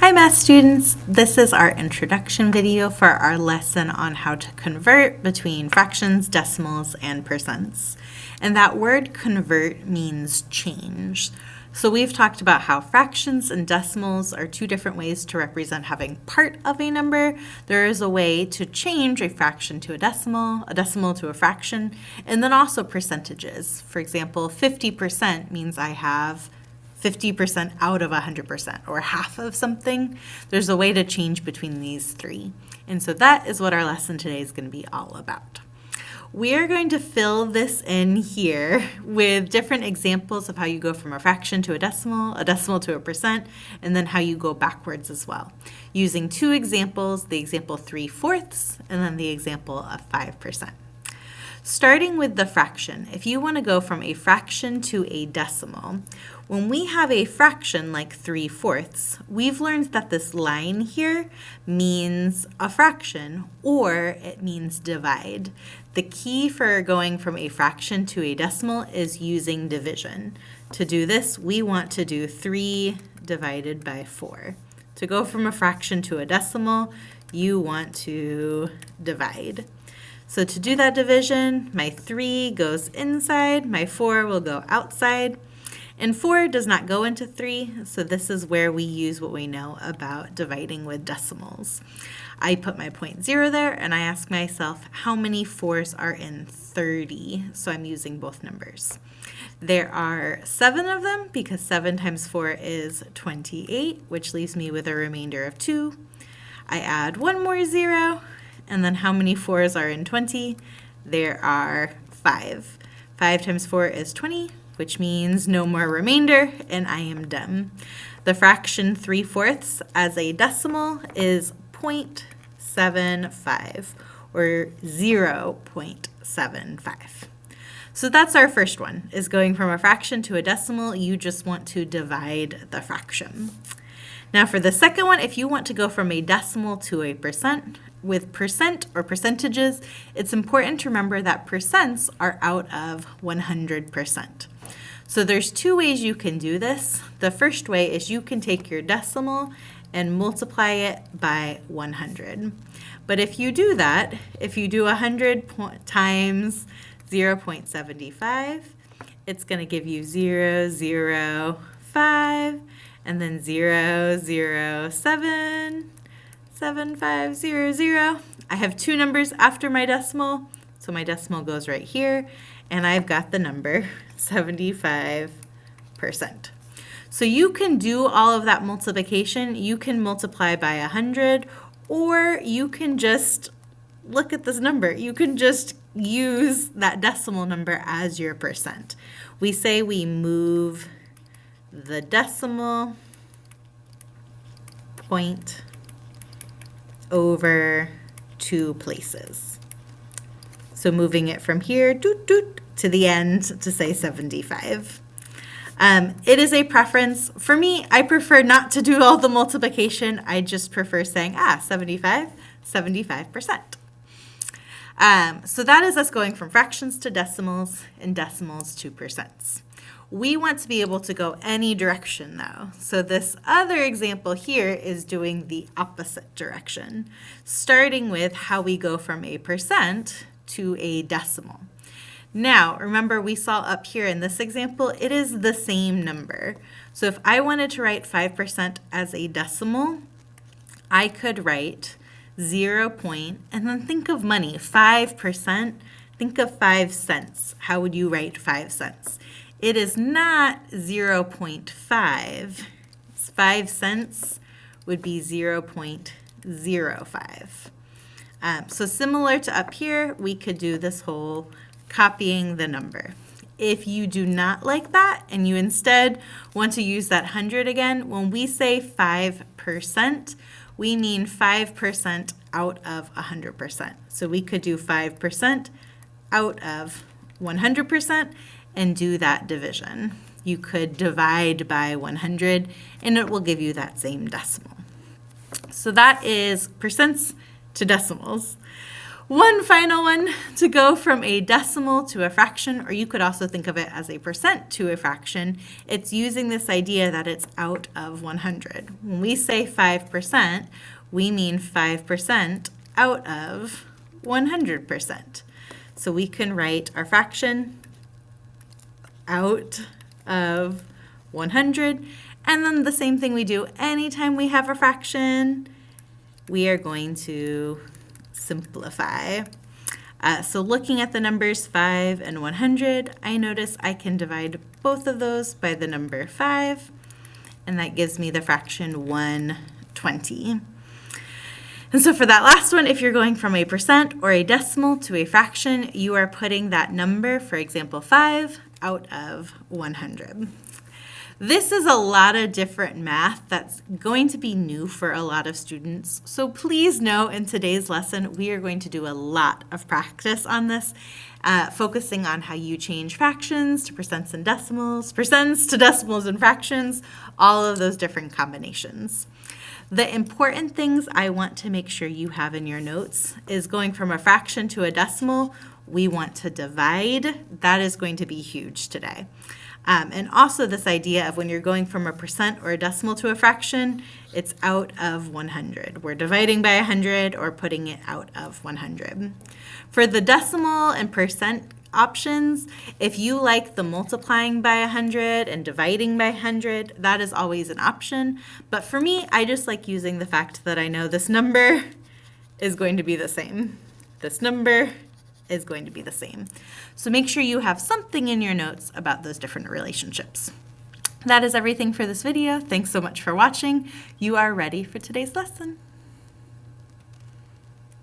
Hi math students, this is our introduction video for our lesson on how to convert between fractions, decimals, and percents. And that word convert means change. So we've talked about how fractions and decimals are two different ways to represent having part of a number. There is a way to change a fraction to a decimal to a fraction, and then also percentages. For example, 50% means I have 50% out of 100% or half of something. There's a way to change between these three. And so that is what our lesson today is going to be all about. We are going to fill this in here with different examples of how you go from a fraction to a decimal to a percent, and then how you go backwards as well. Using two examples, the example 3/4 and then the example of 5%. Starting with the fraction, if you want to go from a fraction to a decimal, when we have a fraction like 3/4, we've learned that this line here means a fraction or it means divide. The key for going from a fraction to a decimal is using division. To do this, we want to do 3 divided by 4. To go from a fraction to a decimal, you want to divide. So to do that division, my 3 goes inside, my 4 will go outside, and 4 does not go into 3, so this is where we use what we know about dividing with decimals. I put my 0.0 there, and I ask myself how many 4s are in 30, so I'm using both numbers. There are 7 of them, because 7 times 4 is 28, which leaves me with a remainder of 2. I add one more 0, and then how many 4s are in 20? There are 5. 5 times 4 is 20, which means no more remainder, and I am done. The fraction 3/4 as a decimal is 0.75, or 0.75. So that's our first one, is going from a fraction to a decimal. You just want to divide the fraction. Now for the second one, if you want to go from a decimal to a percent, with percent or percentages, it's important to remember that percents are out of 100%. So there's two ways you can do this. The first way is you can take your decimal and multiply it by 100. But if you do that, if you do 100 times 0.75, it's going to give you 0.005, and then 0.0777500. I have two numbers after my decimal, so my decimal goes right here, and I've got the number 75%. So you can do all of that multiplication. You can multiply by 100, or you can just look at this number. You can just use that decimal number as your percent. We say we move the decimal point over 2 places. So moving it from here to the end to say 75. It is a preference. For me, I prefer not to do all the multiplication. I just prefer saying, 75%. So that is us going from fractions to decimals and decimals to percents. We want to be able to go any direction though. So this other example here is doing the opposite direction, starting with how we go from a percent to a decimal. Now, remember we saw up here in this example, it is the same number. So if I wanted to write 5% as a decimal, I could write 0. And then think of money, 5%, think of 5 cents. How would you write 5 cents? It is not 0.5. 5 cents would be 0.05. So similar to up here, we could do this whole copying the number. If you do not like that and you instead want to use that 100 again, when we say 5%, we mean 5% out of 100%. So we could do 5% out of 100% and do that division. You could divide by 100 and it will give you that same decimal. So that is percents to decimals. One final one, to go from a decimal to a fraction, or you could also think of it as a percent to a fraction, it's using this idea that it's out of 100. When we say 5%, we mean 5% out of 100%. So we can write our fraction out of 100, and then the same thing we do anytime we have a fraction, we are going to simplify. So looking at the numbers 5 and 100, I notice I can divide both of those by the number 5, and that gives me the fraction 1/20. And so for that last one, if you're going from a percent or a decimal to a fraction, you are putting that number, for example 5, out of 100. This is a lot of different math that's going to be new for a lot of students. So please know in today's lesson, we are going to do a lot of practice on this, focusing on how you change fractions to percents and decimals, percents to decimals and fractions, all of those different combinations. The important things I want to make sure you have in your notes is going from a fraction to a decimal, we want to divide. That is going to be huge today. And also this idea of when you're going from a percent or a decimal to a fraction, it's out of 100. We're dividing by 100 or putting it out of 100. For the decimal and percent options, if you like the multiplying by 100 and dividing by 100, that is always an option. But for me, I just like using the fact that I know this number is going to be the same. This number is going to be the same. So make sure you have something in your notes about those different relationships. That is everything for this video. Thanks so much for watching. You are ready for today's lesson.